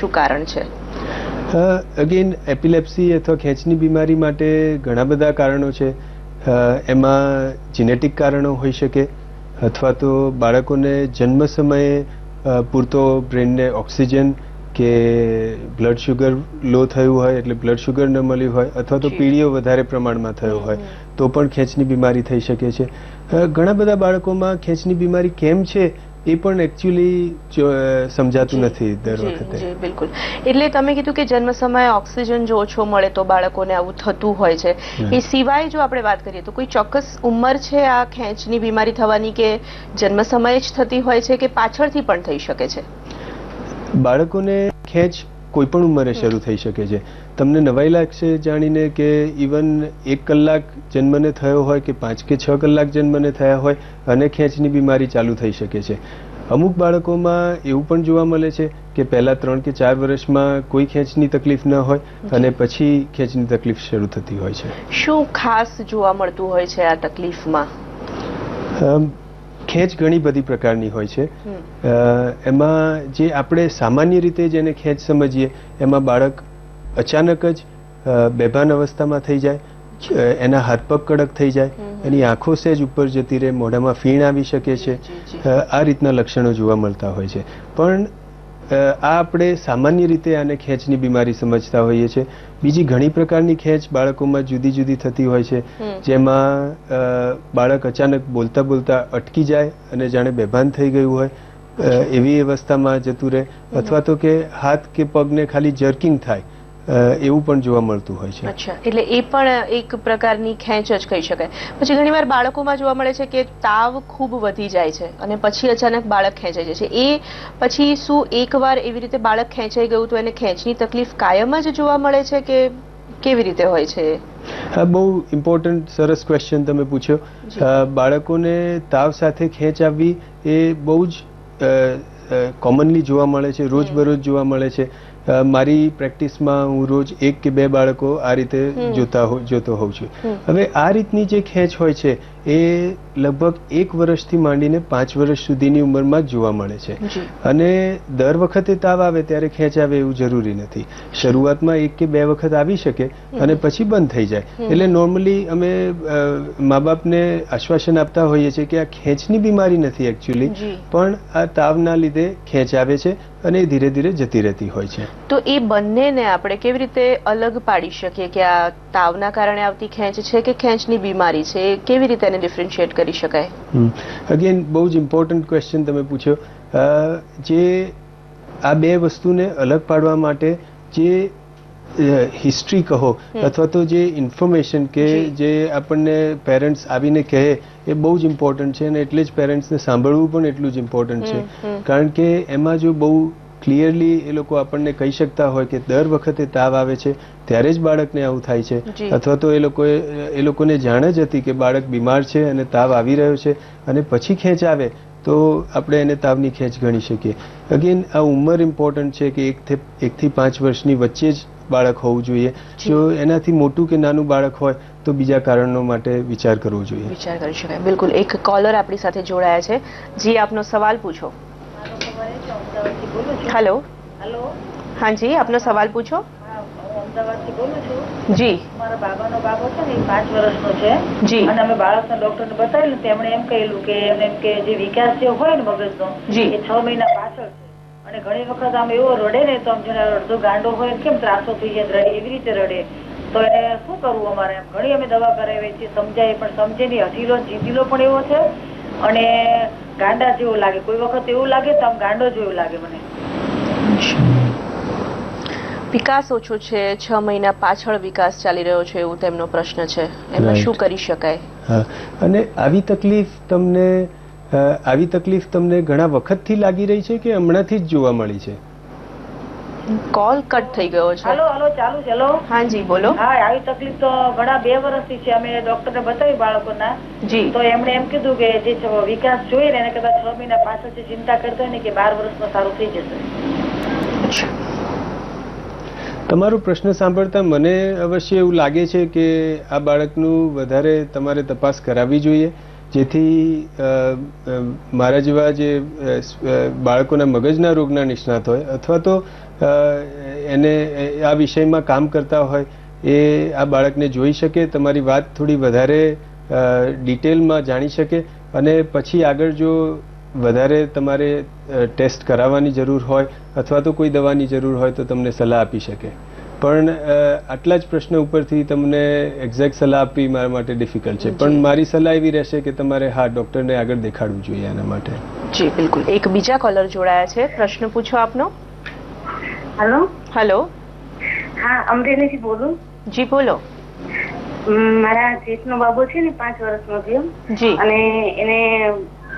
શું કારણ છે? અગેન એપિલેપ્સી અથવા ખેંચની બીમારી માટે ઘણા બધા કારણો છે. એમાં જીનેટિક કારણો હોઈ શકે, અથવા તો બાળકોને જન્મ સમયે પૂરતો બ્રેનને ઓક્સિજન કે બ્લડ શુગર લો થયું હોય, એટલે બ્લડ શુગર ન મળ્યું હોય, અથવા તો પીળીઓ વધારે પ્રમાણમાં થયો હોય તો પણ ખેંચની બીમારી થઈ શકે છે. ઘણા બધા બાળકોમાં ખેંચની બીમારી કેમ છે એ પણ એકચ્યુઅલી સમજાતું નથી દર વખતે. બિલકુલ. એટલે તમે કીધું કે જન્મ સમયે ઓક્સિજન જો ઓછો મળે તો બાળકોને આવું થતું હોય છે. એ સિવાય જો આપણે વાત કરીએ તો કોઈ ચોક્કસ ઉંમર છે આ ખેંચની બીમારી થવાની, કે જન્મ સમયે જ થતી હોય છે કે પાછળથી પણ થઈ શકે છે? બાળકોને ખેંચ કોઈ પણ ઉંમરે શરૂ થઈ શકે છે. તમને નવાઈ લાગશે જાણીને કે ઇવન 1 કલાક જન્મને થયો હોય કે 5 કે 6 કલાક જન્મને થયા હોય અને ખેંચની બીમારી ચાલુ થઈ શકે છે. અમુક બાળકોમાં એવું પણ જોવા મળે છે કે પહેલા 3 કે 4 વર્ષમાં કોઈ ખેંચની તકલીફ ન હોય અને પછી ખેંચની તકલીફ શરૂ થતી હોય છે. શું ખાસ જોવા મળતું હોય છે આ તકલીફમાં? ખેંચ ઘણી બધી પ્રકારની હોય છે. એમાં જે આપણે સામાન્ય રીતે જેને ખેંચ સમજીએ એમાં બાળક અચાનક જ બેભાન અવસ્થામાં થઈ જાય, એના હાથ પગ કડક થઈ જાય, એની આંખો સહેજ ઉપર જતી રહે, મોઢામાં ફીણ આવી શકે છે. આ રીતના લક્ષણો જોવા મળતા હોય છે. પણ આ આપણે સામાન્ય રીતે આને ખેંચની બીમારી સમજતા હોઈએ છીએ. બીજી ઘણી પ્રકારની ખેંચ બાળકોમાં જુદી જુદી થતી હોય છે, જેમાં બાળક અચાનક બોલતા બોલતા અટકી જાય અને જાણે બેભાન થઈ ગયું હોય એવી અવસ્થામાં જતું રહે, અથવા તો કે હાથ કે પગને ખાલી જર્કિંગ થાય એવું પણ જોવા મળતું હોય છે. અચ્છા, એટલે એ પણ એક પ્રકારની ખેંચ જ કહી શકાય. પછી ઘણીવાર બાળકોમાં જોવા મળે છે કે તાવ ખૂબ વધી જાય છે અને પછી અચાનક બાળક ખેંચાઈ જાય છે. એ પછી શું એકવાર એવી રીતે બાળક ખેંચાઈ ગયું તો એને ખેંચની તકલીફ કાયમ જ જોવા મળે છે કે કેવી રીતે હોય છે? હા, બહુ ઇમ્પોર્ટન્ટ સરસ ક્વેશ્ચન તમે પૂછ્યો. બાળકોને તાવ સાથે ખેંચ આવવી એ બહુ જ કોમનલી જોવા મળે છે, રોજબરોજ જોવા મળે છે. મારી પ્રેક્ટિસમાં હું રોજ 1 કે 2 બાળકો આ રીતે જોતો હોઉં છું. હવે આ રીતની જે ખેંચ હોય છે એ લગભગ 1 વર્ષથી માંડીને 5 વર્ષ સુધીની ઉંમરમાં જ જોવા મળે છે. અને દર વખતે તાવ આવે ત્યારે ખેંચ આવે એવું જરૂરી નથી. શરૂઆતમાં 1 કે 2 વખત આવી શકે અને પછી બંધ થઈ જાય. એટલે નોર્મલી અમે મા બાપને આશ્વાસન આપતા હોઈએ છીએ કે આ ખેંચની બીમારી નથી એકચ્યુઅલી, પણ આ તાવના લીધે ખેંચ આવે છે અને ધીરે ધીરે જતી રહેતી હોય છે. તો એ બંનેને આપણે કેવી રીતે અલગ પાડી શકીએ કે આ તાવના કારણે આવતી ખેંચ છે કે ખેંચની બીમારી છે? કેવી રીતે એને ડિફરન્શિએટ કરી શકાય? અગેન બહુ જ ઇમ્પોર્ટન્ટ ક્વેશ્ચન તમે પૂછ્યો. જે આ બે વસ્તુને અલગ પાડવા માટે જે હિસ્ટ્રી કહો અથવા તો જે ઇન્ફોર્મેશન કે જે આપણને પેરેન્ટ્સ આવીને કહે એ બહુ જ ઇમ્પોર્ટન્ટ છે, અને એટલે જ પેરેન્ટ્સને સાંભળવું પણ એટલું જ ઇમ્પોર્ટન્ટ છે. કારણ કે એમાં જો બહુ ક્લિયરલી એ લોકો આપણને કહી શકતા હોય કે દર વખતે તાવ આવે છે ત્યારે જ બાળકને આવું થાય છે, અથવા તો એ લોકોને જાણ જ હતી કે બાળક બીમાર છે અને તાવ આવી રહ્યો છે અને પછી ખેંચ આવે તો આપણે એને તાવની ખેંચ ગણી શકીએ. અગેન આ ઉંમર ઇમ્પોર્ટન્ટ છે કે 1 થી 5 વર્ષની વચ્ચે જ બાળક હોવું જોઈએ. જો એનાથી મોટું કે નાનું બાળક હોય તો બીજા કારણો માટે વિચાર કરવો જોઈએ. વિચાર કરી શકાય. બિલકુલ. એક કોલર આપણી સાથે જોડાયા છે. જી, આપનો સવાલ પૂછો. હેલો. હેલો. હા જી, આપનો સવાલ પૂછો. અમદાવાદથી બોલું છું. જી. મારા બાબાનો બાબો છે ને 5 વર્ષનો છે. જી. અને અમે બાળકના ડોક્ટરને બતાવેલું, તેમણે એમ કહેલું કે એમને એમ કે જે વિકાસ જે હોય ને મગજનો એ 6 મહિના પાછળ છે. અને ઘણી વખત આમ એવો રડે ને તો આમ જેને અડધો ગાંડો હોય કેમ ત્રાસો થઈ જાય રડે એવી રીતે રડે. તો એને શું કરવું અમારે? એમ ઘણી અમે દવા કરાવી છે, સમજાય પણ સમજે નહીં. હઠીલો જીતીલો પણ એવો છે અને ગાંડા જેવો લાગે. કોઈ વખત એવું લાગે તો આમ ગાંડો જેવું લાગે મને. વિકાસ ઓછો છે, 6 મહિના પાછળ વિકાસ ચાલી રહ્યો છે એવું તેમનો પ્રશ્ન છે. એમાં શું કરી શકાય? અને આવી તકલીફ તમને ઘણા વખતથી લાગી રહી છે કે હમણાંથી જ જોવા મળી છે? કોલ કટ થઈ ગયો છે. હેલો હેલો, ચાલુ છે. હેલો. હા જી, બોલો. હા, આવી તકલીફ તો ઘણા 2 વર્ષથી છે. અમે ડોક્ટરને બતાવી બાળકોના, તો એમણે એમ કીધું કે જે વિકાસ જોઈએ ને એને કદાચ 6 મહિના પાછળ જે ચિંતા કરતા હોય ને કે 12 વર્ષમાં સારું થઈ જશે. તમારો પ્રશ્ન સાંભળતા મને અવશ્ય એવું લાગે છે કે આ બાળકનું વધારે તમારે તપાસ કરાવવી જોઈએ, જેથી મારા જેવા જે બાળકોના મગજના રોગના નિષ્ણાત હોય અથવા તો એને આ વિષયમાં કામ કરતા હોય એ આ બાળકને જોઈ શકે, તમારી વાત થોડી વધારે ડિટેલમાં જાણી શકે અને પછી આગળ જો વધારે તમારે ટેસ્ટ કરાવવાની જરૂર હોય અથવા તો કોઈ દવાની જરૂર હોય તો તમને સલાહ આપી શકે. પણ આટલા જ પ્રશ્ન ઉપરથી તમને એક્ઝેક્ટ સલાહ આપવી મારા માટે ડિફિકલ્ટ છે. પણ મારી સલાહ એવી રહેશે કે તમારે ડૉક્ટરને આગળ દેખાડવું જોઈએ આના માટે. જી બિલકુલ. એક બીજા કોલર જોડાયા છે, પ્રશ્ન પૂછો આપનો. હેલો. હેલો. હા, અમરેલીથી બોલું. જી બોલો. મારા જેઠનો બાબો છે ને 5 વર્ષનો થયો. જી. અને એને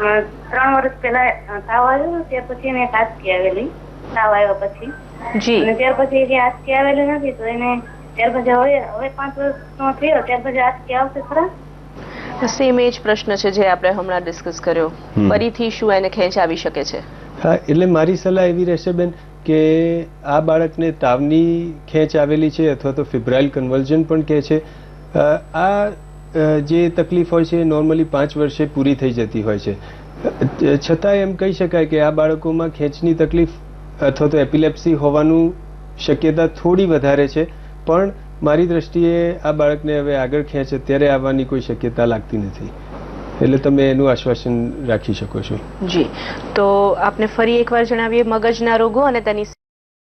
3 વર્ષ પહેલા તાવ આવ્યો, ત્યાર પછી એને આંચકી આવેલી. તાવ આવ્યા પછી જી. અને ત્યાર પછી જે આંચકી આવેલી નથી તો એને ત્યાર પછી હવે 5 વર્ષનો થયો ત્યાર પછી આંચકી આવશે ખરા? સેમ એ જ પ્રશ્ન છે જે આપણે હમણાં ડિસ્કસ કર્યો. ફરીથી શું એને ખેંચ આવી શકે છે? હા, એટલે મારી સલાહ એવી રહેશે બેન કે આ બાળકને તાવની ખેંચ આવેલી છે અથવા તો ફિબ્રાઇલ કન્વલ્ઝન પણ કહે છે. આ જે તકલીફ હોય છે એ નોર્મલી 5 વર્ષે પૂરી થઈ જતી હોય છે. છતાં એમ કહી શકાય કે આ બાળકોમાં ખેંચની તકલીફ અથવા તો એપિલેપ્સી હોવાનું શક્યતા થોડી વધારે છે. પણ મારી દ્રષ્ટિએ આ બાળકને હવે આગળ ખેંચ અત્યારે આવવાની કોઈ શક્યતા લાગતી નથી. એટલે તમે એનું આશ્વાસન રાખી શકો છો. જી. તો આપને ફરી એકવાર જણાવીએ મગજના રોગો અને તેની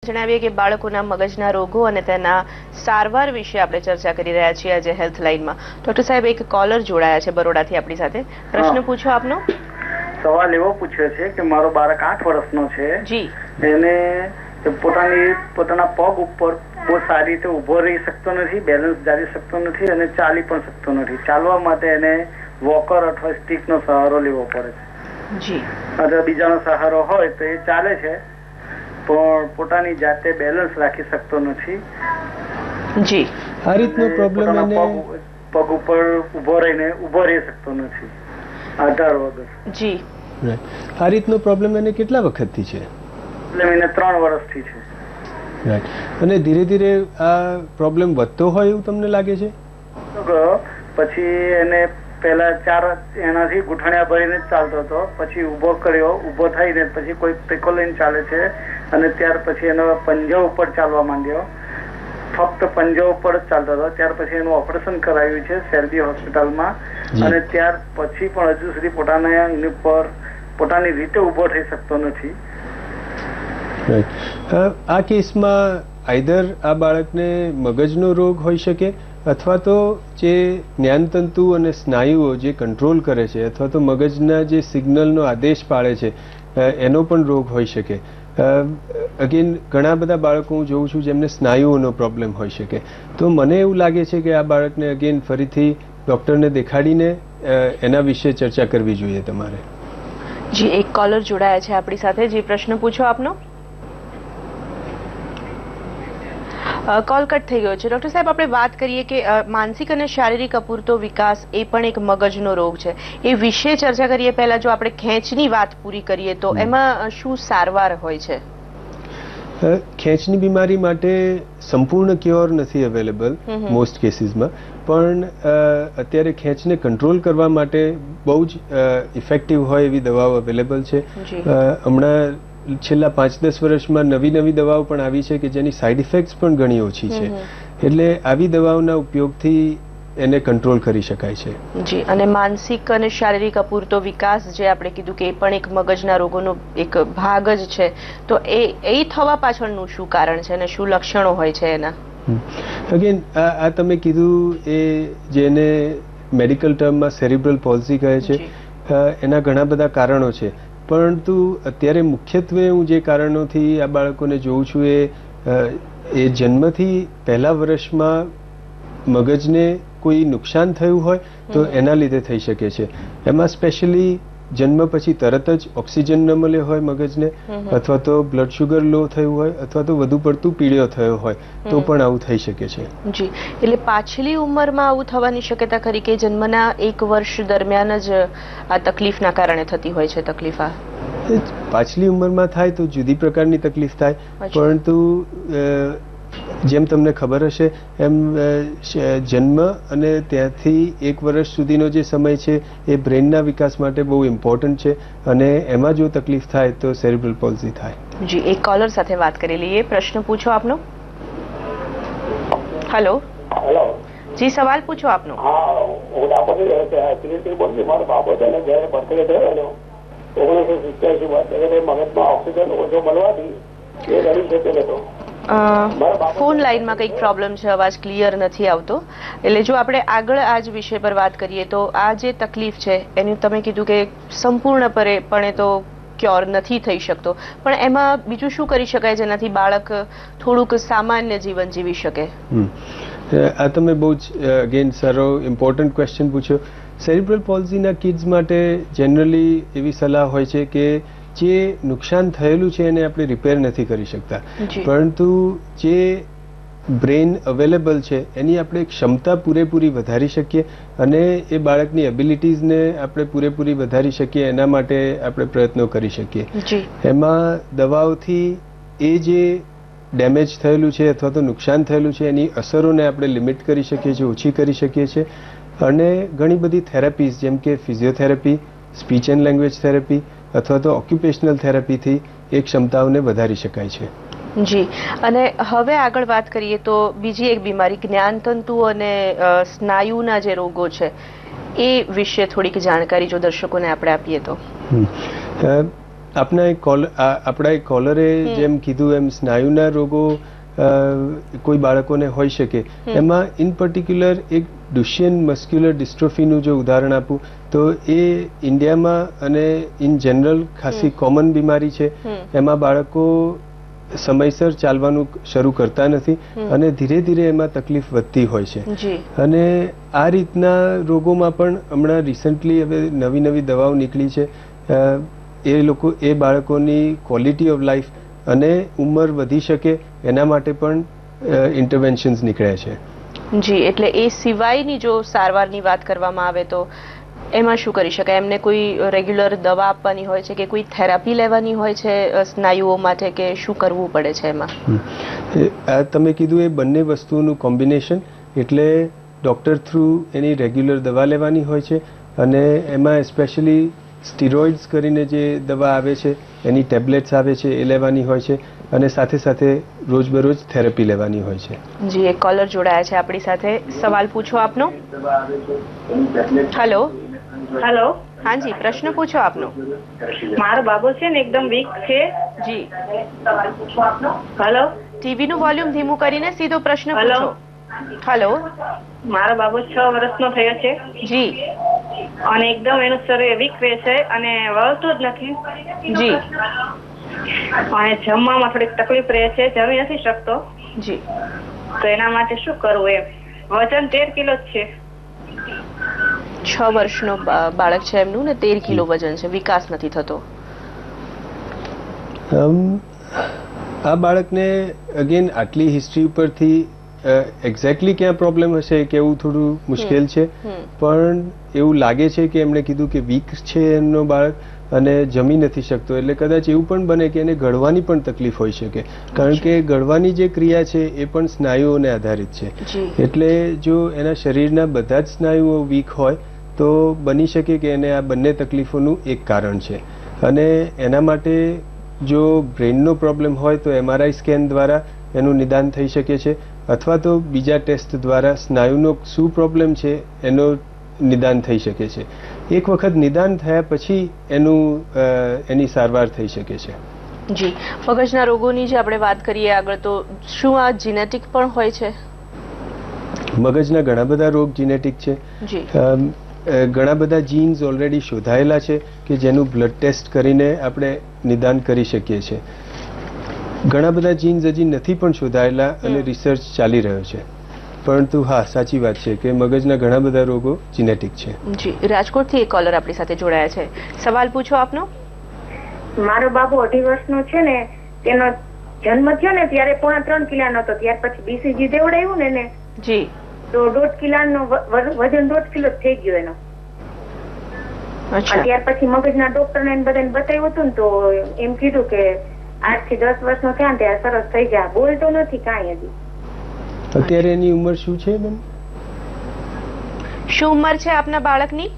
જણાવીએ કે બાળકોના મગજના રોગો અને તેના સારવાર વિશે આપણે ચર્ચા કરી રહ્યા છીએ આજે હેલ્થ લાઇનમાં. ડોક્ટર સાહેબ, એક કોલર જોડાયા છે બરોડાથી આપણી સાથે. પ્રશ્ન પૂછો આપનો. સવાલ એવો પૂછ્યો છે કે મારો બાળક 8 વર્ષનો છે. જી. એને પોતાના પગ ઉપર બહુ સારી રીતે ઉભો રહી શકતો નથી, બેલેન્સ જાળી શકતો નથી અને ચાલી પણ શકતો નથી. ચાલવા માટે એને વોકર અથવા સ્ટીકનો સહારો લેવો પડે છે. જી. અથવા બીજાનો સહારો હોય તો એ ચાલે છે પણ પોતાની જાતે બેલેન્સ રાખી શકતો નથી. જી. આ રીતનો પ્રોબ્લેમ એને પગ ઉપર ઉભો રહી શકતો નથી આધાર વગર. જી. આ રીતનો પ્રોબ્લેમ એને કેટલા વખતથી છે? એટલે એને 3 વર્ષથી છે. રાઈટ. અને ધીરે ધીરે આ પ્રોબ્લેમ વધતો હોય એવું તમને લાગે છે? પછી એને પહેલા એનાથી ગુઠણિયા ભરીને જ ચાલતો હતો, પછી ઉભો થઈને પછી કોઈ ટેકો લઈને ચાલે છે અને ત્યાર પછી એનો પંજા ઉપર ચાલવા માંડ્યો. ફક્ત પંજા ઉપર જ ચાલતો હતો. ત્યાર પછી એનું ઓપરેશન કરાવ્યું છે સેલ્બી હોસ્પિટલમાં અને ત્યાર પછી પણ હજુ સુધી પોતાની રીતે ઉભો થઈ શકતો નથી. આ કેસમાં આઈધર આ બાળકને મગજનો રોગ હોઈ શકે અથવા તો જે જ્ઞાનતંતુ અને સ્નાયુઓ જે કંટ્રોલ કરે છે અથવા તો મગજના જે સિગ્નલનો આદેશ પાડે છે એનો પણ રોગ હોઈ શકે. અગેન ઘણા બધા બાળકો હું જોઉં છું જેમને સ્નાયુઓનો પ્રોબ્લેમ હોઈ શકે. તો મને એવું લાગે છે કે આ બાળકને અગેન ફરીથી ડૉક્ટરને દેખાડીને એના વિશે ચર્ચા કરવી જોઈએ તમારે. જી. એક કોલર જોડાયા છે આપણી સાથે. જે પ્રશ્ન પૂછો આપનો. કોલ કટ થઈ ગયો છે. ડોક્ટર સાહેબ, આપણે વાત કરીએ કે માનસિક અને શારીરિક અપૂરતો વિકાસ એ પણ એક મગજનો રોગ છે. એ વિશે ચર્ચા કરીએ પહેલા જો આપણે ખેંચની વાત પૂરી કરીએ તો એમાં શું સારવાર હોય છે? ખેંચની બીમારી માટે સંપૂર્ણ ક્યોર નથી અવેલેબલ મોસ્ટ કેસીસમાં, પણ અત્યારે ખેંચને કંટ્રોલ કરવા માટે બહુ જ ઇફેક્ટિવ હોય એવી દવાઓ અવેલેબલ છે. હમણાં છેલ્લા 5-10 વર્ષમાં નવી દવાઓ પણ આવી છે કે જેની સાઇડ ઇફેક્ટ્સ પણ ઘણી ઓછી છે. એટલે આવી દવાઓના ઉપયોગથી એને કંટ્રોલ કરી શકાય છે. જી. અને માનસિક અને શારીરિક અપૂરતો વિકાસ જે આપણે કીધું કે એ પણ એક મગજના રોગોનો એક ભાગ જ છે. તો એ થવા પાછળનું શું કારણ છે અને શું લક્ષણો હોય છે એના? અગેન આ તમે કીધું એ જેને મેડિકલ ટર્મમાં સેરિબ્રલ પોલ્સી કહે છે, એના ઘણા બધા કારણો છે. પરંતુ અત્યારે મુખ્યત્વે હું જે કારણોથી આ બાળકોને જોઉં છું એ જન્મથી પહેલા વર્ષમાં મગજને કોઈ નુકસાન થયું હોય તો એના લીધે થઈ શકે છે. એમાં સ્પેશિયલી જન્મ પછી તરત જ ઓક્સિજન ન મળ્યો હોય મગજને અથવા તો બ્લડ શુગર લો થયું હોય અથવા તો વધુ પડતું પીળિયો થયો હોય તો પણ આવું થઈ શકે છે. જી. એટલે પાછલી ઉંમરમાં આવું થવાની શક્યતા ખરી કે જન્મના 1 વર્ષ દરમિયાન જ આ તકલીફના કારણે થતી હોય છે તકલીફ? પાછલી ઉંમરમાં થાય તો જુદી પ્રકારની તકલીફ થાય, પરંતુ જેમ તમને ખબર હશે એમ જન્મ અને ત્યાંથી 1 વર્ષ સુધીનો જે સમય છે એ બ્રેનના વિકાસ માટે બહુ ઇમ્પોર્ટન્ટ છે અને એમાં જો તકલીફ થાય તો સેરેબ્રલ પોલ્સી થાય. જી, એક કોલર સાથે વાત કરી લઈએ. પ્રશ્ન પૂછો આપનો. હેલો. હેલો જી, સવાલ પૂછો આપનો. હા, હું ડાકોરથી બોલું છું. મારો બાબો છે ને જયારે બર્થડે થયો એનો 1987 મગજમાં ઓક્સિજન ઓછો મળવાથી એ રડી શકે હતો. ફોન લાઈનમાં કંઈક પ્રોબ્લેમ છે, અવાજ ક્લિયર નથી આવતો. એટલે જો આપણે આગળ આ જ વિષય પર વાત કરીએ તો આ જે તકલીફ છે એનું તમે કીધું કે સંપૂર્ણપણે તો ક્યોર નથી થઈ શકતો, પણ એમાં બીજું શું કરી શકાય જેનાથી બાળક થોડુંક સામાન્ય જીવન જીવી શકે? આ તમે બહુ જ અગેન સારો ઇમ્પોર્ટન્ટ ક્વેશ્ચન પૂછ્યો. સેરેબ્રલ પોલ્સીના કિડ્સ માટે જનરલી એવી સલાહ હોય છે કે જે નુકસાન થયેલું છે એને આપણે રિપેર નથી કરી શકતા, પરંતુ જે બ્રેન અવેલેબલ છે એની આપણે ક્ષમતા પૂરેપૂરી વધારી શકીએ અને એ બાળકની એબિલિટીઝને આપણે પૂરેપૂરી વધારી શકીએ એના માટે આપણે પ્રયત્નો કરી શકીએ. એમાં દવાઓથી એ જે ડેમેજ થયેલું છે અથવા તો નુકસાન થયેલું છે એની અસરોને આપણે લિમિટ કરી શકીએ છીએ, ઓછી કરી શકીએ છીએ. અને ઘણી બધી થેરાપીઝ જેમ કે physiotherapy, speech and language therapy અથવા તો ઓક્યુપેશનલ થેરાપીથી એ ક્ષમતાઓને વધારી શકાય છે. જી, અને હવે આગળ વાત કરીએ તો બીજી એક બીમારી જ્ઞાનતંતુ અને સ્નાયુના જે રોગો છે એ વિશે થોડીક જાણકારી જો દર્શકોને આપણે આપીએ તો. આપણા એક કોલરે જેમ કીધું એમ સ્નાયુના રોગો કોઈ બાળકોને હોઈ શકે. એમાં ઇન પર્ટિક્યુલર એક ડુશિયન મસ્ક્યુલર ડિસ્ટ્રોફીનું જો ઉદાહરણ આપું તો એ ઇન્ડિયામાં અને ઇન જનરલ ખાસી કોમન બીમારી છે. એમાં બાળકો સમયસર ચાલવાનું શરૂ કરતા નથી અને ધીરે ધીરે એમાં તકલીફ વધતી હોય છે. અને આ રીતના રોગોમાં પણ હમણાં રિસન્ટલી હવે નવી નવી દવાઓ નીકળી છે. એ બાળકોની ક્વોલિટી ઓફ લાઈફ અને ઉંમર વધી શકે એના માટે પણ ઇન્ટરવેન્શન્સ નીકળ્યા છે. જી, એટલે એ સિવાયની જો સારવારની વાત કરવામાં આવે તો એમાં શું કરી શકાય? એમને કોઈ રેગ્યુલર દવા આપવાની હોય છે કે કોઈ થેરાપી લેવાની હોય છે સ્નાયુઓ માટે, કે શું કરવું પડે છે એમાં? તમે કીધું એ બંને વસ્તુઓનું કોમ્બિનેશન, એટલે ડૉક્ટર થ્રુ એની રેગ્યુલર દવા લેવાની હોય છે અને એમાં સ્પેશિયલી સ્ટીરોઇડ્સ કરીને જે દવા આવે છે એની ટેબ્લેટ્સ આવે છે એ લેવાની હોય છે અને સાથે સાથે રોજબરોજ થેરાપી લેવાની હોય છે. જી, એક કોલર જોડાયા છે આપણી સાથે. સવાલ પૂછો આપનો. હેલો. હેલો. હા જી, પ્રશ્ન પૂછો આપનો. મારો બાબો છે ને એકદમ વીક છે. જી. હેલો. ટીવી નું વોલ્યુમ ધીમું કરીને સીધો પ્રશ્ન પૂછો. હેલો. મારો બાબો 6 વર્ષનો થયો છે. જી. અને એકદમ એનું શરીર વીક રહે છે અને વળતું જ નથી. જી. અને જમવામાં થોડીક તકલીફ રહે છે, જમી નથી શકતો. જી. તો એના માટે શું કરવું? એમ વજન 13 કિલો જ છે. 6 વર્ષનો બાળક છે એમનું ને 13 કિલો વજન છે, વિકાસ નથી થતો. આ બાળકને અગેન આટલી હિસ્ટ્રી ઉપરથી એક્ઝેક્ટલી ક્યાં પ્રોબ્લેમ હશે કેવું થોડું મુશ્કેલ છે, પણ એવું લાગે છે કે એમણે કીધું કે વીક છે એમનો બાળક અને જમી નથી શકતો, એટલે કદાચ એવું પણ બને કે એને ગળવાની પણ તકલીફ હોઈ શકે, કારણ કે ગળવાની જે ક્રિયા છે એ પણ સ્નાયુઓને આધારિત છે. એટલે જો એના શરીરના બધા જ સ્નાયુઓ વીક હોય તો બની શકે કે એને આ બંને તકલીફોનું એક કારણ છે. અને એના માટે જો બ્રેનનો પ્રોબ્લેમ હોય તો MRI સ્કેન દ્વારા એનું નિદાન થઈ શકે છે, અથવા તો બીજા ટેસ્ટ દ્વારા સ્નાયુનો શું પ્રોબ્લેમ છે એનો નિદાન થઈ શકે છે. એક વખત નિદાન થયા પછી એની સારવાર થઈ શકે છે. જી, મગજના રોગોની જે આપણે વાત કરીએ આગળ, તો શું આ જીનેટિક પણ હોય છે? મગજના ઘણા બધા રોગ જીનેટિક છે. ઘણા બધા જીન્સ ઓલરેડી શોધાયેલા છે કે જેનું બ્લડ ટેસ્ટ કરીને આપણે નિદાન કરી શકીએ છીએ. ઘણા બધા જીન્સ હજી નથી પણ શોધાયેલા અને રિસર્ચ ચાલી રહ્યો છે, પરંતુ હા, સાચી વાત છે કે મગજના ઘણા બધા રોગો જીનેટિક છે. જી, રાજકોટથી એક કોલર આપણી સાથે જોડાયા છે. સવાલ પૂછો આપનો. મારો બાબુ 2.5 વર્ષનો છે ને, તેનો જન્મ થયો ને ત્યારે 3.5 કિલોનો હતો. ત્યાર પછી BCG દેવડાવ્યું ને એને. જી. તો 1.5 કિલોનો વજન 1.5 કિલો થઈ ગયો એનો. ત્યાર પછી મગજના ડોક્ટરને બધાને બતાવ્યું હતું ને, તો એમ કીધું કે 8 થી 10 વર્ષનો થયા ને ત્યારે સરસ થઈ જાય. બોલતો નથી કાંઈ હજી. અત્યારે એની ઉંમર શું છે બેન? શું ઉંમર છે આપના બાળકની?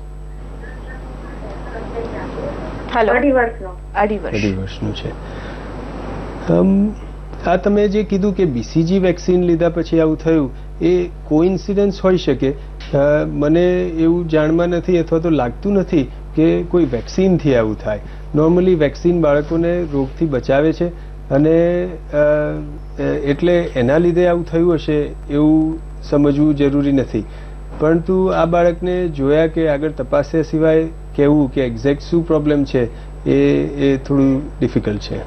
હેલો, 2.5 વર્ષનો. 2.5 વર્ષ. 2.5 વર્ષનું છે. આ તમે જે કીધું કે BCG વેક્સિન લીધા પછી આવું થયું, એ કોઇન્સિડન્સ હોઈ શકે. મને એવું જાણમાં નથી અથવા તો લાગતું નથી કે કોઈ વેક્સિનથી આવું થાય. નોર્મલી વેક્સિન બાળકોને રોગથી બચાવે છે અને એટલે એના લીધે આવું થયું હશે એવું સમજવું જરૂરી નથી. પરંતુ આ બાળકને જોયા કે આગળ તપાસ્યા સિવાય કહેવું કે એક્ઝેક્ટ શું પ્રોબ્લેમ છે એ થોડું ડિફિકલ્ટ છે.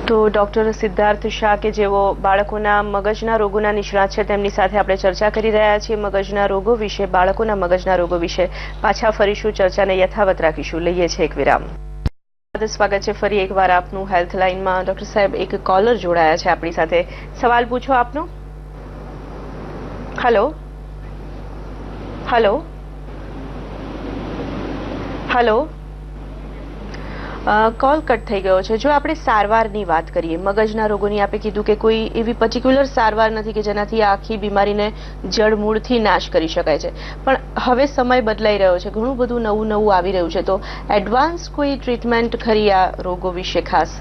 તો ડોક્ટર સિદ્ધાર્થ શાહ કે જેઓ બાળકોના મગજના રોગોના નિષ્ણાત છે, તેમની સાથે આપણે ચર્ચા કરી રહ્યા છીએ મગજના રોગો વિશે, બાળકોના મગજના રોગો વિશે. પાછા ફરીશું, ચર્ચાને યથાવત રાખીશું. લઈએ છીએ એક વિરામ. સ્વાગત છે ફરી એકવાર આપનું હેલ્થ લાઇનમાં. ડોક્ટર સાહેબ, એક કોલર જોડાયા છે આપણી સાથે. સવાલ પૂછો આપનો. Hello hello hello. Call cut થઈ ગયો છે. જો આપણે સારવારની વાત કરીએ મગજના રોગોની, આપે કીધું કે કોઈ એવી પર્ટિક્યુલર સારવાર નથી કે જેનાથી આખી બીમારીને જડમૂળથી નાશ કરી શકાય છે. પણ હવે સમય બદલાઈ રહ્યો છે, ઘણું બધું નવું નવું આવી રહ્યું છે. તો એડવાન્સ કોઈ ટ્રીટમેન્ટ ખરી આ રોગો વિશે ખાસ?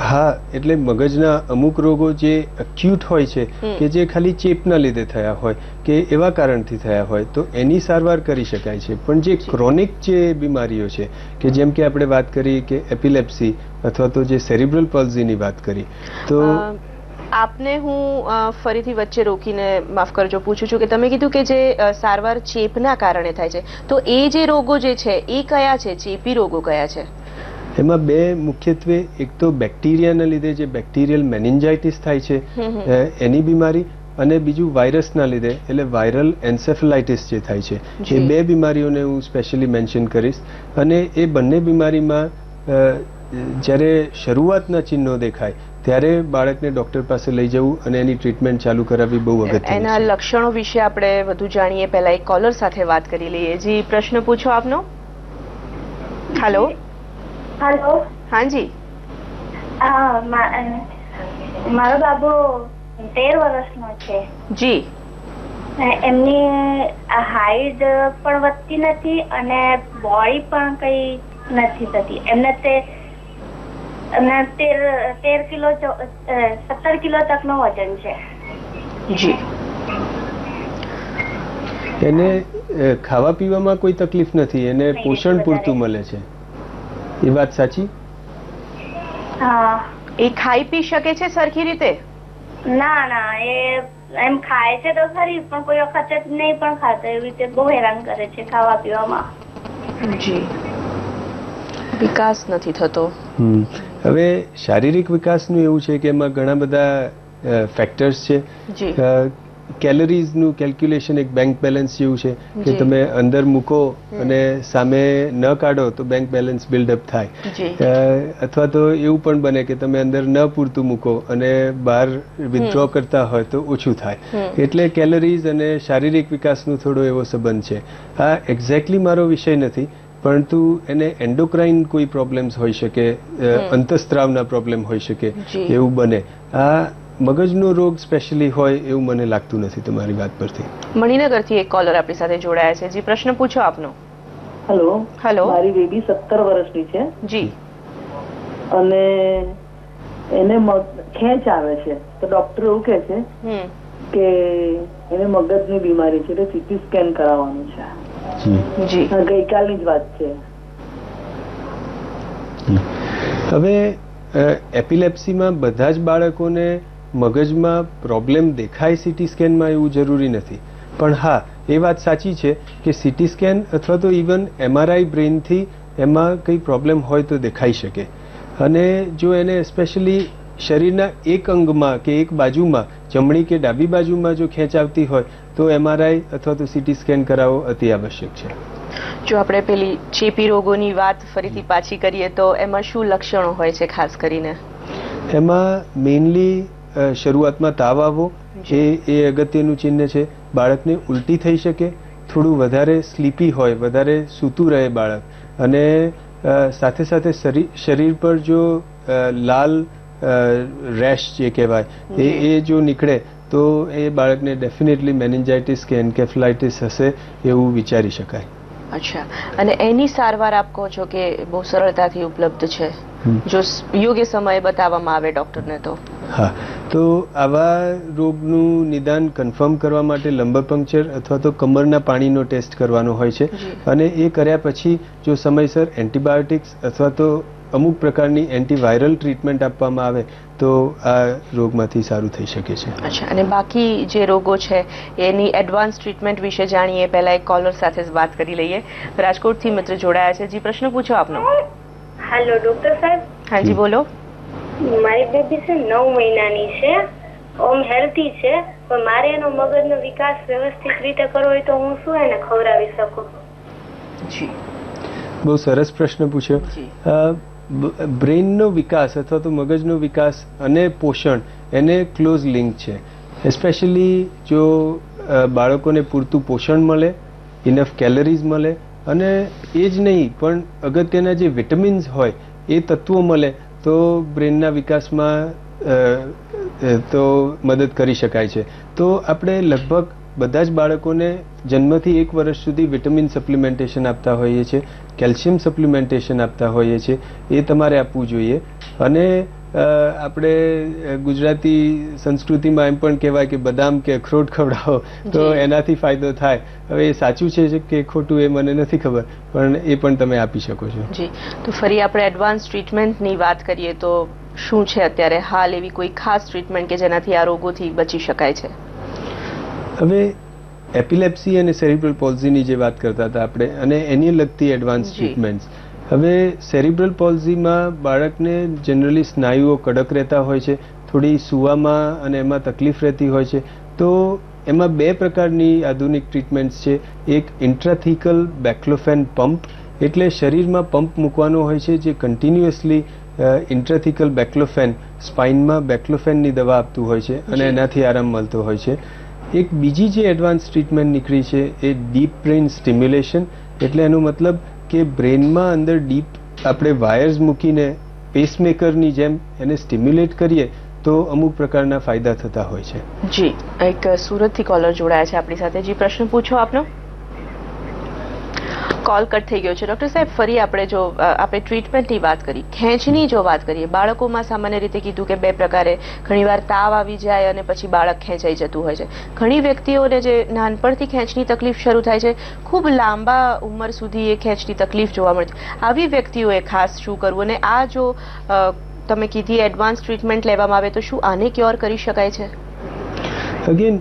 હા, એટલે મગજના અમુક રોગો જે એક્યુટ હોય છે કે જે ખાલી ચેપના લીધે થયા હોય કે એવા કારણથી થયા હોય તો એની સારવાર કરી શકાય છે. પણ જે ક્રોનિક જે બીમારીઓ છે કે જેમ કે આપણે વાત કરી કે એપિલેપ્સી અથવા તો જે સેરિબ્રલ પલ્સીની વાત કરી, તો આપને હું ફરીથી વચ્ચે રોકીને માફ કરજો પૂછું છું કે તમે કીધું કે જે સારવાર ચેપના કારણે થાય છે, તો એ જે રોગો જે છે એ કયા છે? ચેપી રોગો કયા છે? એમાં બે મુખ્યત્વે, એક તો બેક્ટેરિયાના લીધે જે બેક્ટેરિયલ મેનિન્જાઇટિસ થાય છે એની બીમારી, અને બીજું વાયરસના લીધે એટલે વાયરલ એન્સેફેલાઇટિસ જે થાય છે. એ બે બીમારીઓને હું સ્પેશિયલી મેન્શન કરીશ. અને એ બંને બીમારીમાં જ્યારે શરૂઆતના ચિહ્નો દેખાય ત્યારે બાળકને ડોક્ટર પાસે લઈ જવું અને એની ટ્રીટમેન્ટ ચાલુ કરાવવી બહુ અગત્યનું છે. એના લક્ષણો વિશે આપણે વધુ જાણીએ પહેલા એક કોલર સાથે વાત કરી લઈએ. જી, પ્રશ્ન પૂછો આપનો. Hello hello. હાજી. મારો બાબો 13 વર્ષનો છે. જી. એમની હાઈટ પણ વધતી નથી અને બોડી પણ કઈ નથી થતી. એમને 17 કિલો તકનો વજન છે. જી. એને ખાવા પીવામાં કોઈ તકલીફ નથી, એને પોષણ પૂરતું મળે છે. એ વાત સાચી? હા. એ ખાઈ પી શકે છે સરખી રીતે? ના ના, એ એમ ખાય છે તો ખરી, પણ કોઈ વખત નહીં પણ ખાતો. એવી રીતે બહુ હેરાન કરે છે ખાવા પીવામાં. જી. વિકાસ નથી થતો. હવે શારીરિક વિકાસનું એવું છે કે એમાં ઘણા બધા ફેક્ટર્સ છે. કેલરીઝનું કેલ્ક્યુલેશન એક બેંક બેલેન્સ જેવું છે કે તમે અંદર મૂકો અને સામે ન કાઢો તો બેંક બેલેન્સ બિલ્ડઅપ થાય. અથવા તો એવું પણ બને કે તમે અંદર ન પૂરતું મૂકો અને બહાર વિથડ્રો કરતા હોય તો ઓછું થાય. એટલે કેલરીઝ અને શારીરિક વિકાસનો થોડો એવો સંબંધ છે. આ એક્ઝેક્ટલી મારો વિષય નથી, પરંતુ એને એન્ડોક્રાઇન કોઈ પ્રોબ્લેમ્સ હોઈ શકે, અંતસ્ત્રાવના પ્રોબ્લેમ હોઈ શકે, એવું બને. આ મગજનો રોગ સ્પેશિયલી હોય એવું મને લાગતું નથી તમારી વાત પરથી. મણિનગરથી એક કોલર આપણી સાથે જોડાયા છે. જી, પ્રશ્ન પૂછો આપનો. હેલો. હેલો. મારી બેબી 17 વર્ષની છે. જી. અને એને ખેંચ આવે છે, તો ડોક્ટર એવું કહે છે કે એને મગજની બીમારી છે, એટલે સીટી સ્કેન કરાવવાનું છે. જી. ગઈકાલની જ વાત છે. હવે એપિલેપ્સીમાં બધા જ બાળકોને મગજમાં પ્રોબ્લેમ દેખાય સીટી સ્કેનમાં એવું જરૂરી નથી. પણ હા, એ વાત સાચી છે કે સીટી સ્કેન અથવા તો ઇવન MRI બ્રેઇનથી એમાં કંઈ પ્રોબ્લેમ હોય તો દેખાઈ શકે. અને જો એને સ્પેશિયલી શરીરના એક અંગમાં કે એક બાજુમાં, જમણી કે ડાબી બાજુમાં જો ખેંચ આવતી હોય તો MRI અથવા તો સીટી સ્કેન કરાવવો અતિ આવશ્યક છે. જો આપણે પેલી ચેપી રોગોની વાત ફરીથી પાછી કરીએ તો એમાં શું લક્ષણો હોય છે ખાસ કરીને? એમાં મેઇનલી શરૂઆતમાં તાવ આવવો એ અગત્યનું ચિહ્ન છે. બાળકને ઉલટી થઈ શકે, થોડું વધારે સ્લીપી હોય, વધારે સૂતું રહે બાળક, અને સાથે સાથે શરીર પર જો લાલ રેશ જે કહેવાય એ જો નીકળે તો એ બાળકને ડેફિનેટલી મેનિન્જાઇટિસ કે એન્કેફલાઇટિસ હશે એવું વિચારી શકાય. અચ્છા, અને એની સારવાર આપ કહો છો કે બહુ સરળતાથી ઉપલબ્ધ છે જો યોગ્ય સમયે બતાવવામાં આવે ડોક્ટરને તો? હા, તો આવા રોગનું નિદાન કન્ફર્મ કરવા માટે લંબર પંક્ચર અથવા તો કમરના પાણીનો ટેસ્ટ કરવાનો હોય છે, અને એ કર્યા પછી જો સમયસર એન્ટીબાયોટિક્સ અથવા તો અમુક પ્રકારની એન્ટીવાયરલ ટ્રીટમેન્ટ આપવામાં આવે તો આ રોગમાંથી સારું થઈ શકે છે. અચ્છા, અને બાકી જે રોગો છે એની એડવાન્સ ટ્રીટમેન્ટ વિશે જાણીએ પહેલા એક કોલર સાથે વાત કરી લઈએ. રાજકોટથી મિત્ર જોડાયા છે. જી, પ્રશ્ન પૂછો આપનો. હેલો ડોક્ટર સાહેબ. હા જી, બોલો. મારી બેબી છે 9 મહિનાની છે, ઓમ હેલ્ધી છે, પણ મારે એનો મગજનો વિકાસ વ્યવસ્થિત રીતે કરવો હોય તો હું શું એને ખવડાવી શકું? જી, બહુ સરસ પ્રશ્ન પૂછ્યો. બ્રેઇનનો વિકાસ અથવા તો મગજનો વિકાસ અને પોષણ એને ક્લોઝ લિંક છે. એસ્પેશિયલી જો બાળકોને પૂરતું પોષણ મળે, ઇનફ કેલરીઝ મળે, અને એ જ નહીં પણ અગત્યના જે વિટામિન્સ હોય એ તત્વો મળે તો બ્રેઇનના વિકાસમાં તો મદદ કરી શકાય છે. તો આપણે લગભગ બધા જ બાળકોને જન્મથી 1 વર્ષ સુધી વિટામિન સપ્લિમેન્ટેશન આપતા હોઈએ છીએ, કેલ્શિયમ સપ્લિમેન્ટેશન આપતા હોઈએ છીએ, એ તમારે આપવું જોઈએ. અને આપણે ગુજરાતી સંસ્કૃતિમાં એમ પણ કહેવાય કે બદામ કે અખરોટ ખવડાવો તો એનાથી ફાયદો થાય. હવે એ સાચું છે કે ખોટું એ મને નથી ખબર, પણ એ પણ તમે આપી શકો છો. જી, તો ફરી આપણે એડવાન્સ ટ્રીટમેન્ટની વાત કરીએ તો શું છે અત્યારે હાલ એવી કોઈ ખાસ ટ્રીટમેન્ટ કે જેનાથી આ રોગોથી બચી શકાય છે? હવે એપિલેપ્સી અને સેરિબ્રલ પોલ્ઝીની જે વાત કરતા હતા આપણે, અને એની લગતી એડવાન્સ ટ્રીટમેન્ટ્સ. હવે સેરિબ્રલ પોલ્ઝીમાં બાળકને જનરલી સ્નાયુઓ કડક રહેતા હોય છે, થોડી સૂવામાં અને એમાં તકલીફ રહેતી હોય છે. તો એમાં 2 પ્રકારની આધુનિક ટ્રીટમેન્ટ્સ છે. એક ઇન્ટ્રાથિકલ બેક્લોફેન પંપ, એટલે શરીરમાં પંપ મૂકવાનો હોય છે જે કન્ટિન્યુઅસલી ઇન્ટ્રાથિકલ બેક્લોફેન, સ્પાઇનમાં બેક્લોફેનની દવા આપતું હોય છે અને એનાથી આરામ મળતો હોય છે. એક બીજી જે એડવાન્સ ટ્રીટમેન્ટ નીકળી છે એ ડીપ બ્રેઇન સ્ટિમ્યુલેશન, એટલે એનો મતલબ કે બ્રેઇનમાં અંદર ડીપ આપણે વાયર્સ મૂકીને પેસમેકરની જેમ એને સ્ટિમ્યુલેટ કરીએ તો અમુક પ્રકારના ફાયદા થતા હોય છે. જી, એક સુરતથી કોલર જોડાયા છે આપણી સાથે. જી, પ્રશ્ન પૂછો આપનો. કોલ કટ થઈ ગયો છે. ડોક્ટર સાહેબ, ફરી આપણે ટ્રીટમેન્ટની વાત કરી, ખેંચની જો વાત કરીએ, બાળકોમાં સામાન્ય રીતે કીધું કે 2 પ્રકારે, ઘણીવાર તાવ આવી જાય અને પછી બાળક ખેંચાઈ જતું હોય છે. ઘણી વ્યક્તિઓને જે નાનપણથી ખેંચની તકલીફ શરૂ થાય છે, ખૂબ લાંબા ઉંમર સુધી એ ખેંચની તકલીફ જોવા મળતી, આવી વ્યક્તિઓએ ખાસ શું કરવું? અને આ જો તમે કીધી એડવાન્સ ટ્રીટમેન્ટ લેવામાં આવે તો શું આને ક્યોર કરી શકાય છે? અગેન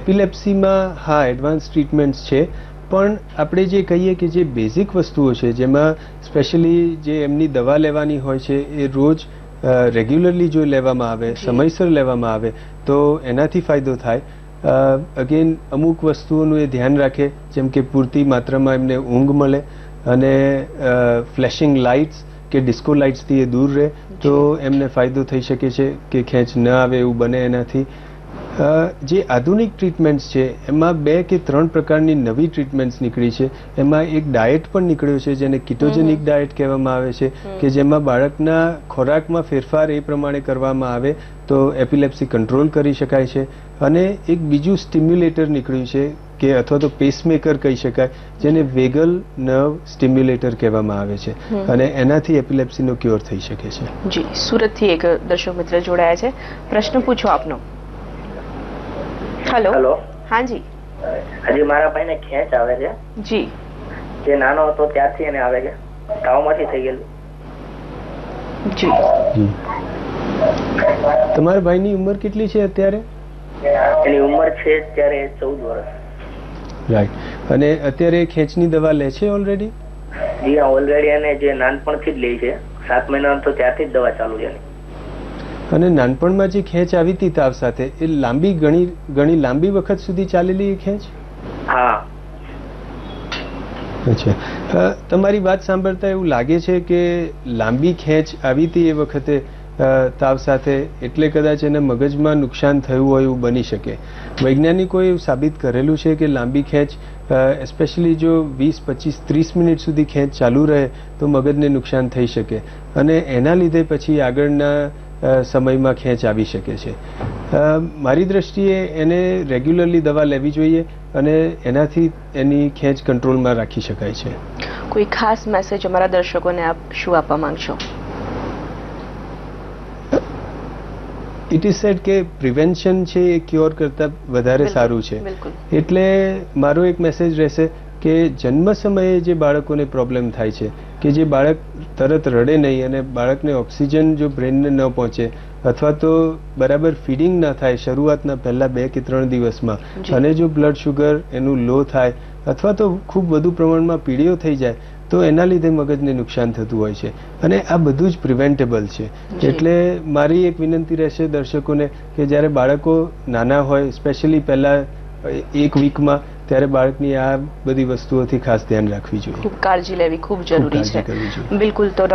એપિલેપ્સીમાં હા એડવાન્સ ટ્રીટમેન્ટ્સ છે, પણ આપણે જે કહીએ કે જે બેઝિક વસ્તુઓ છે જેમાં સ્પેશિયલી જે એમની દવા લેવાની હોય છે એ રોજ રેગ્યુલરલી જો લેવામાં આવે, સમયસર લેવામાં આવે તો એનાથી ફાયદો થાય. અગેન અમુક વસ્તુઓનું એ ધ્યાન રાખે, જેમ કે પૂરતી માત્રામાં એમને ઊંઘ મળે અને ફ્લેશિંગ લાઇટ્સ કે ડિસ્કો લાઇટ્સથી એ દૂર રહે તો એમને ફાયદો થઈ શકે છે કે ખેંચ ન આવે એવું બને એનાથી. જે આધુનિક ટ્રીટમેન્ટ્સ છે એમાં 2 કે 3 પ્રકારની નવી ટ્રીટમેન્ટ્સ નીકળી છે. એમાં એક ડાયટ પણ નીકળ્યો છે જેને કિટોજેનિક ડાયટ કહેવામાં આવે છે, કે જેમાં બાળકના ખોરાકમાં ફેરફાર એ પ્રમાણે કરવામાં આવે તો એપિલેપ્સી કંટ્રોલ કરી શકાય છે. અને એક બીજું સ્ટિમ્યુલેટર નીકળ્યું છે કે અથવા તો પેસમેકર કહી શકાય, જેને વેગલ નર્વ સ્ટિમ્યુલેટર કહેવામાં આવે છે, અને એનાથી એપિલેપ્સીનો ક્યોર થઈ શકે છે. જી, સુરતથી એક દર્શક મિત્ર જોડાયા છે. પ્રશ્ન પૂછો આપનો. હેલો. હા જી. હજી મારા ભાઈને ખેંચ આવે છે. જી. જે નાનો હતો ત્યારથી એને આવે છે, તાવમાંથી થઈ ગયેલું. જી. તમારા ભાઈની ઉંમર કેટલી છે અત્યારે? એની ઉંમર છે અત્યારે 14 વર્ષ. રાઈટ. અને અત્યારે ખેંચની દવા લે છે ઓલરેડી? જી હા, ઓલરેડી એને જે નાનપણથી જ લે છે, 7 મહિના તો ત્યારથી જ દવા ચાલુ છે. અને નાનપણમાં જે ખેંચ આવી હતી તાવ સાથે, એ ઘણી લાંબી વખત સુધી ચાલેલી એ ખેંચ? હા. અચ્છા, તમારી વાત સાંભળતા એવું લાગે છે કે લાંબી ખેંચ આવી હતી એ વખતે તાવ સાથે, એટલે કદાચ એને મગજમાં નુકસાન થયું હોય એવું બની શકે. વૈજ્ઞાનિકોએ એવું સાબિત કરેલું છે કે લાંબી ખેંચ એસ્પેશિયલી જો 20, 25, 30 મિનિટ સુધી ખેંચ ચાલુ રહે તો મગજને નુકસાન થઈ શકે, અને એના લીધે પછી આગળના સમયમાં ખેંચ આવી શકે છે. મારી દ્રષ્ટિએ એને રેગ્યુલરલી દવા લેવી જોઈએ અને એનાથી એની ખેંચ કંટ્રોલમાં રાખી શકાય છે. કોઈ ખાસ મેસેજ અમારા દર્શકોને આપ શું આપવા માંગશો? ઇટ ઇઝ સેડ કે પ્રિવેન્શન છે એ ક્યોર કરતાં વધારે સારું છે. એટલે મારો એક મેસેજ રહેશે કે જન્મ સમયે જે બાળકોને પ્રોબ્લેમ થાય છે કે જે બાળક તરત રડે નહીં અને બાળકને ઓક્સિજન જો બ્રેનને ન પહોંચે અથવા તો બરાબર ફીડિંગ ના થાય શરૂઆતના પહેલા 2 કે 3 દિવસમાં અને જો બ્લડ શુગર એનું લો થાય અથવા તો ખૂબ વધુ પ્રમાણમાં પીળીઓ થઈ જાય તો એના લીધે મગજને નુકસાન થતું હોય છે અને આ બધું જ પ્રિવેન્ટેબલ છે. એટલે મારી એક વિનંતી રહેશે દર્શકોને કે જ્યારે બાળકો નાના હોય સ્પેશિયલી પહેલા 1 વીકમાં ત્યારે બાળકની આ બધી વસ્તુઓથી ખાસ ધ્યાન રાખવી જોઈએ. ખૂબ કાળજી લેવી ખૂબ જરૂરી છે. બિલકુલ. તો